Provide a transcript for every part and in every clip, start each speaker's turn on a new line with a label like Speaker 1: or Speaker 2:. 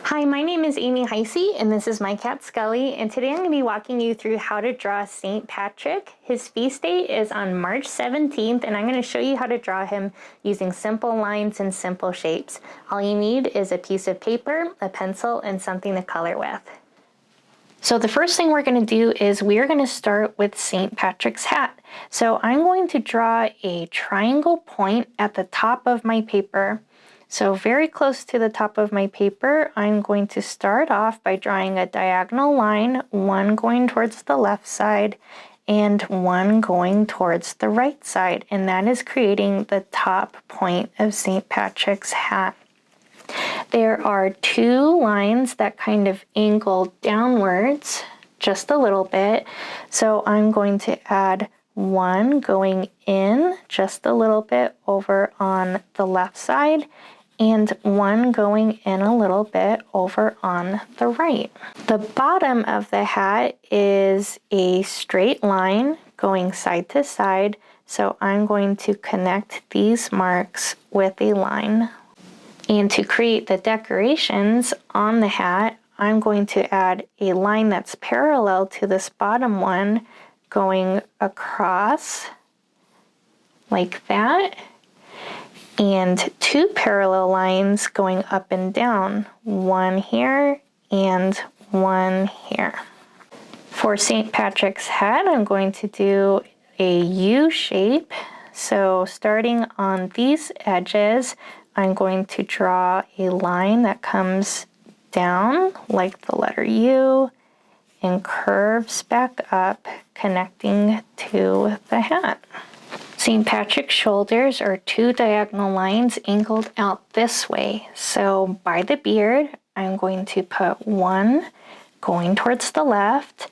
Speaker 1: Hi, my name is Amy Heyse, and this is my cat Scully, and today I'm going to be walking you through how to draw St. Patrick. His feast day is on March 17th, and I'm going to show you how to draw him using simple lines and simple shapes. All you need is a piece of paper, a pencil, and something to color with. So the first thing we're going to do is we're going to start with St. Patrick's hat. So I'm going to draw a triangle point at the top of my paper. So very close to the top of my paper, I'm going to start off by drawing a diagonal line, one going towards the left side and one going towards the right side. And that is creating the top point of St. Patrick's hat. There are two lines that kind of angle downwards just a little bit. So I'm going to add one going in just a little bit over on the left side and one going in a little bit over on the right. The bottom of the hat is a straight line going side to side. So I'm going to connect these marks with a line. And to create the decorations on the hat, I'm going to add a line that's parallel to this bottom one going across like that, and two parallel lines going up and down, one here and one here. For St. Patrick's hat, I'm going to do a U shape. So starting on these edges, I'm going to draw a line that comes down like the letter U and curves back up, connecting to the hat. St. Patrick's shoulders are two diagonal lines angled out this way. So by the beard, I'm going to put one going towards the left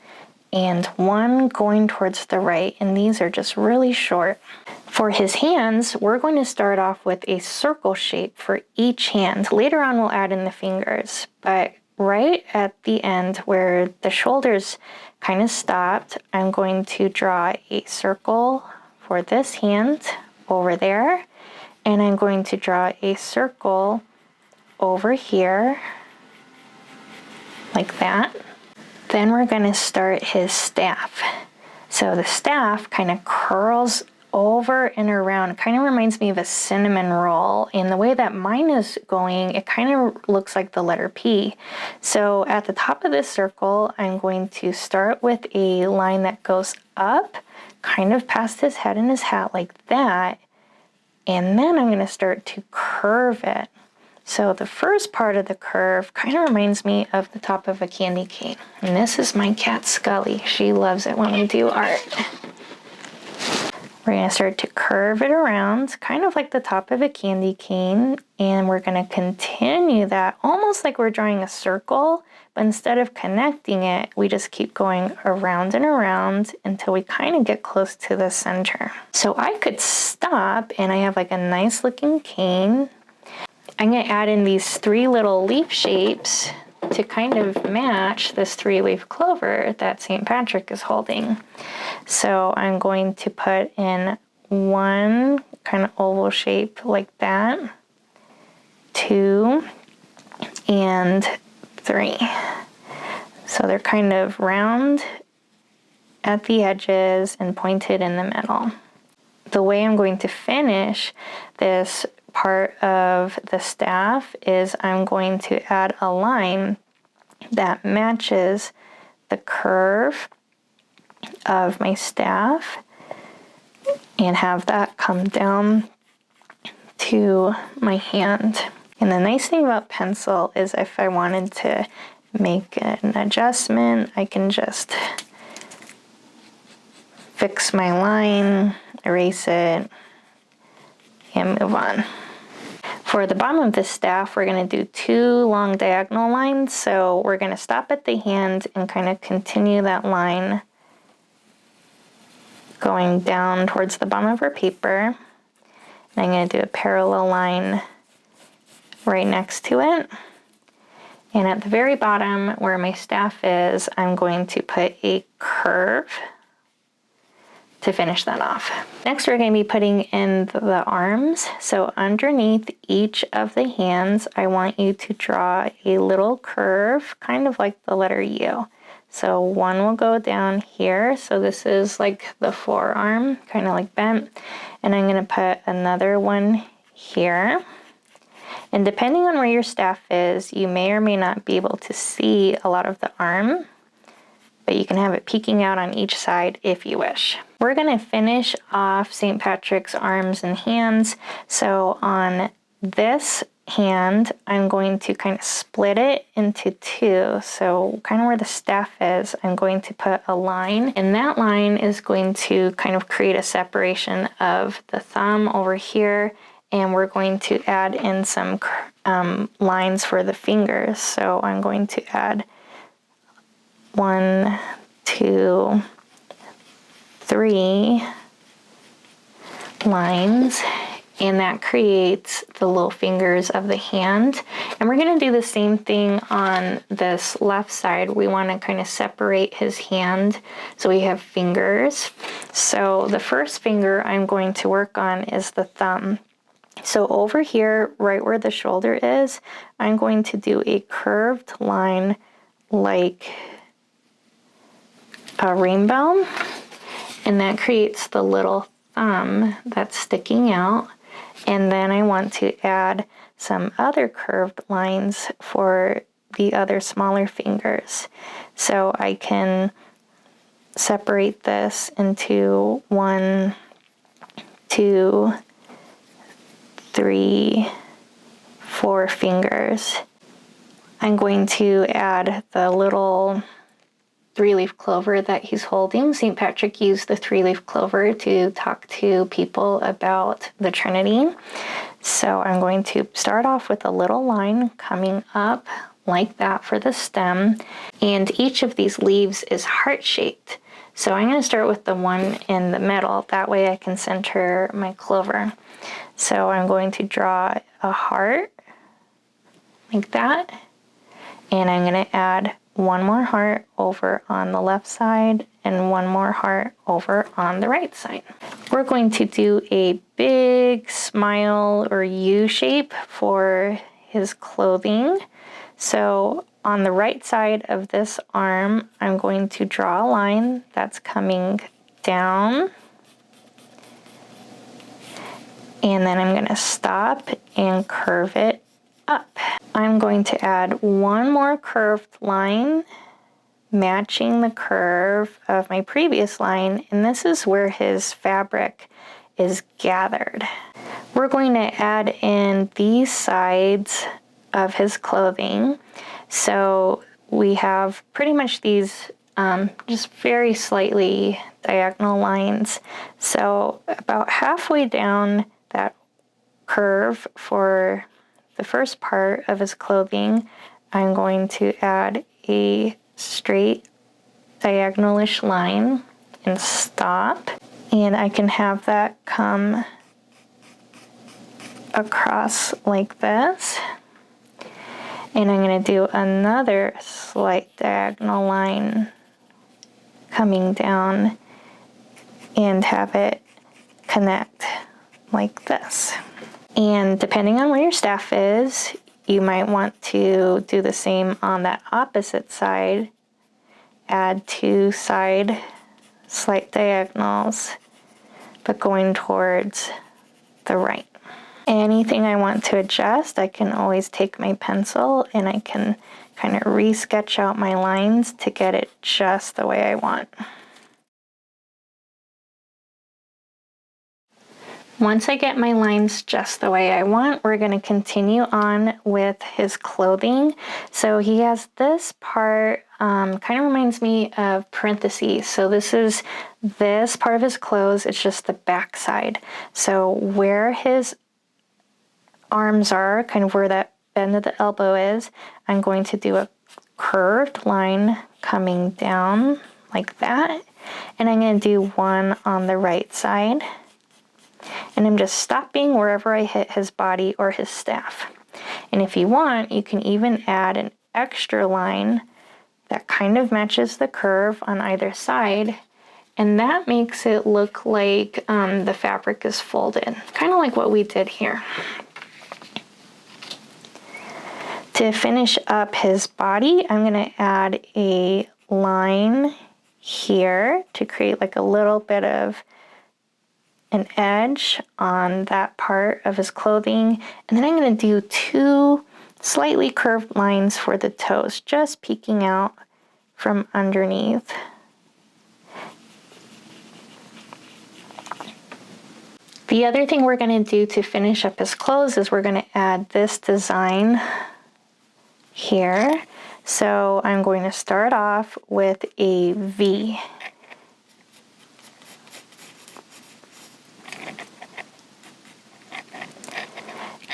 Speaker 1: and one going towards the right, and these are just really short. For his hands, we're going to start off with a circle shape for each hand. Later on, we'll add in the fingers, but right at the end where the shoulders kind of stopped, I'm going to draw a circle for this hand over there, and I'm going to draw a circle over here like that. Then we're going to start his staff. So the staff kind of curls over and around. Kind of reminds me of a cinnamon roll. And the way that mine is going, it kind of looks like the letter P. So at the top of this circle, I'm going to start with a line that goes up, kind of past his head and his hat like that. And then I'm going to start to curve it. So the first part of the curve kind of reminds me of the top of a candy cane. And this is my cat Scully. She loves it when we do art. We're going to start to curve it around, kind of like the top of a candy cane. And we're going to continue that almost like we're drawing a circle, but instead of connecting it, we just keep going around and around until we kind of get close to the center. So I could stop and I have like a nice looking cane. I'm going to add in these three little leaf shapes to kind of match this three-leaf clover that St. Patrick is holding. So I'm going to put in one kind of oval shape like that, 2, and 3. So they're kind of round at the edges and pointed in the middle. The way I'm going to finish this part of the staff is I'm going to add a line that matches the curve of my staff and have that come down to my hand. And the nice thing about pencil is if I wanted to make an adjustment, I can just fix my line, erase it, and move on. For the bottom of this staff, we're going to do two long diagonal lines. So we're going to stop at the hand and kind of continue that line going down towards the bottom of our paper. And I'm going to do a parallel line right next to it. And at the very bottom where my staff is, I'm going to put a curve to finish that off. Next, we're going to be putting in the arms. So underneath each of the hands, I want you to draw a little curve, kind of like the letter U. So one will go down here. So this is like the forearm, kind of like bent. And I'm going to put another one here. And depending on where your staff is, you may or may not be able to see a lot of the arm, but you can have it peeking out on each side if you wish. We're going to finish off St. Patrick's arms and hands. So on this hand, I'm going to kind of split it into two. So kind of where the staff is, I'm going to put a line, and that line is going to kind of create a separation of the thumb over here, and we're going to add in some lines for the fingers. So I'm going to add 1, 2, 3 lines, and that creates the little fingers of the hand. And we're going to do the same thing on this left side. We want to kind of separate his hand so we have fingers. So the first finger I'm going to work on is the thumb. So over here, right where the shoulder is, I'm going to do a curved line like a rainbow, and that creates the little thumb that's sticking out. And then I want to add some other curved lines for the other smaller fingers. So I can separate this into 1, 2, 3, 4 fingers. I'm going to add the little 3-leaf clover that he's holding. St. Patrick used the 3-leaf clover to talk to people about the Trinity. So I'm going to start off with a little line coming up like that for the stem. And each of these leaves is heart-shaped. So I'm going to start with the one in the middle. That way I can center my clover. So I'm going to draw a heart like that. And I'm going to add one more heart over on the left side and one more heart over on the right side. We're going to do a big smile or U shape for his clothing. So on the right side of this arm, I'm going to draw a line that's coming down. And then I'm going to stop and curve it up. I'm going to add one more curved line matching the curve of my previous line, and this is where his fabric is gathered. We're going to add in these sides of his clothing. So we have pretty much these just very slightly diagonal lines. So about halfway down that curve for the first part of his clothing, I'm going to add a straight diagonalish line and stop. And I can have that come across like this. And I'm going to do another slight diagonal line coming down and have it connect like this. And depending on where your staff is, you might want to do the same on that opposite side. Add 2 side slight diagonals, but going towards the right. Anything I want to adjust, I can always take my pencil and I can kind of re-sketch out my lines to get it just the way I want. Once I get my lines just the way I want, we're going to continue on with his clothing. So he has this part, kind of reminds me of parentheses. So this part of his clothes, it's just the back side. So where his arms are, kind of where that bend of the elbow is, I'm going to do a curved line coming down like that. And I'm going to do one on the right side. And I'm just stopping wherever I hit his body or his staff. And if you want, you can even add an extra line that kind of matches the curve on either side. and that makes it look like the fabric is folded, kind of like what we did here. To finish up his body, I'm gonna add a line here to create like a little bit of an edge on that part of his clothing. And then I'm gonna do 2 slightly curved lines for the toes, just peeking out from underneath. The other thing we're gonna do to finish up his clothes is we're gonna add this design here. So I'm going to start off with a V.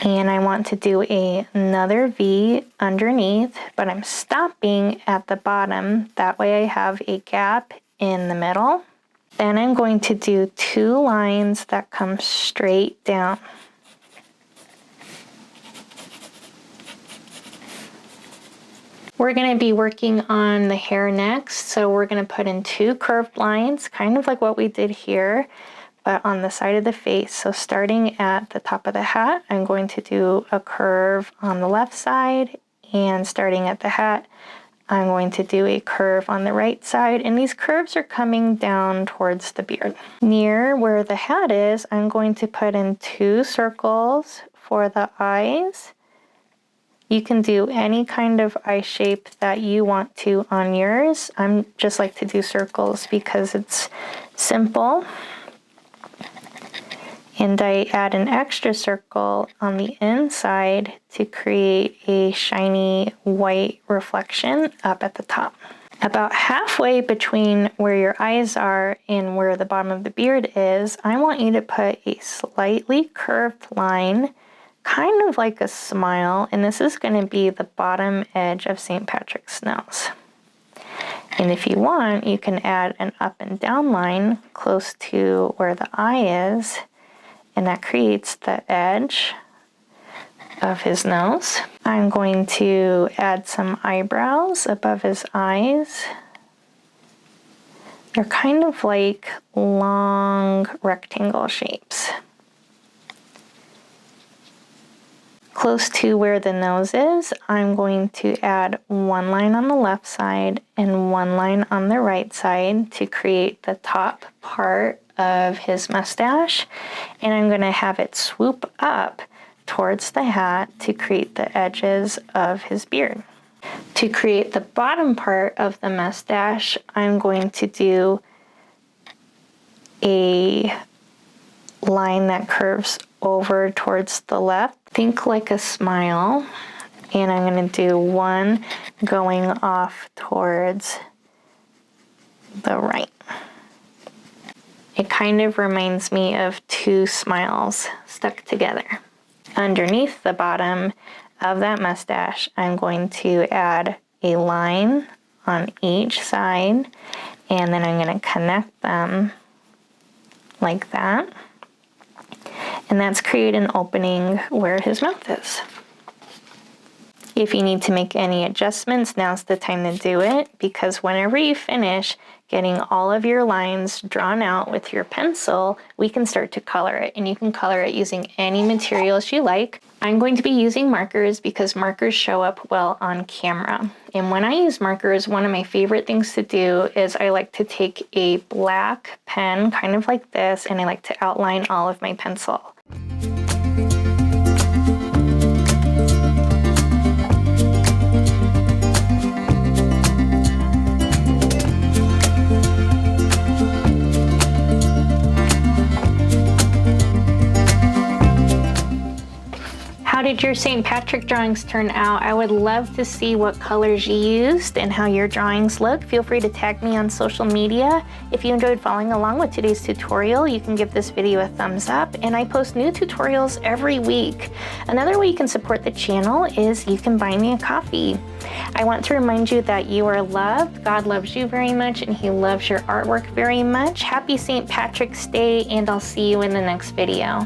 Speaker 1: And I want to do another V underneath, but I'm stopping at the bottom. That way I have a gap in the middle. Then I'm going to do 2 lines that come straight down. We're going to be working on the hair next, so we're going to put in 2 curved lines, kind of like what we did here, but on the side of the face. So starting at the top of the hat, I'm going to do a curve on the left side, and starting at the hat, I'm going to do a curve on the right side, and these curves are coming down towards the beard. Near where the hat is, I'm going to put in 2 circles for the eyes. You can do any kind of eye shape that you want to on yours. I'm just like to do circles because it's simple. And I add an extra circle on the inside to create a shiny white reflection up at the top. About halfway between where your eyes are and where the bottom of the beard is, I want you to put a slightly curved line, kind of like a smile, and this is going to be the bottom edge of St. Patrick's nose. And if you want, you can add an up and down line close to where the eye is, and that creates the edge of his nose. I'm going to add some eyebrows above his eyes. They're kind of like long rectangle shapes. Close to where the nose is, I'm going to add 1 line on the left side and 1 line on the right side to create the top part of his mustache. And I'm going to have it swoop up towards the hat to create the edges of his beard. To create the bottom part of the mustache, I'm going to do a line that curves over towards the left. Think like a smile. And I'm going to do 1 going off towards the right. It kind of reminds me of 2 smiles stuck together. Underneath the bottom of that mustache, I'm going to add a line on each side, and then I'm going to connect them like that. And that's create an opening where his mouth is. If you need to make any adjustments, now's the time to do it, because whenever you finish getting all of your lines drawn out with your pencil, we can start to color it, and you can color it using any materials you like. I'm going to be using markers because markers show up well on camera. And when I use markers, one of my favorite things to do is I like to take a black pen, kind of like this, and I like to outline all of my pencil. How did your St. Patrick drawings turn out? I would love to see what colors you used and how your drawings look. Feel free to tag me on social media. If you enjoyed following along with today's tutorial, you can give this video a thumbs up, and I post new tutorials every week. Another way you can support the channel is you can buy me a coffee. I want to remind you that you are loved. God loves you very much, and He loves your artwork very much. Happy St. Patrick's Day, and I'll see you in the next video.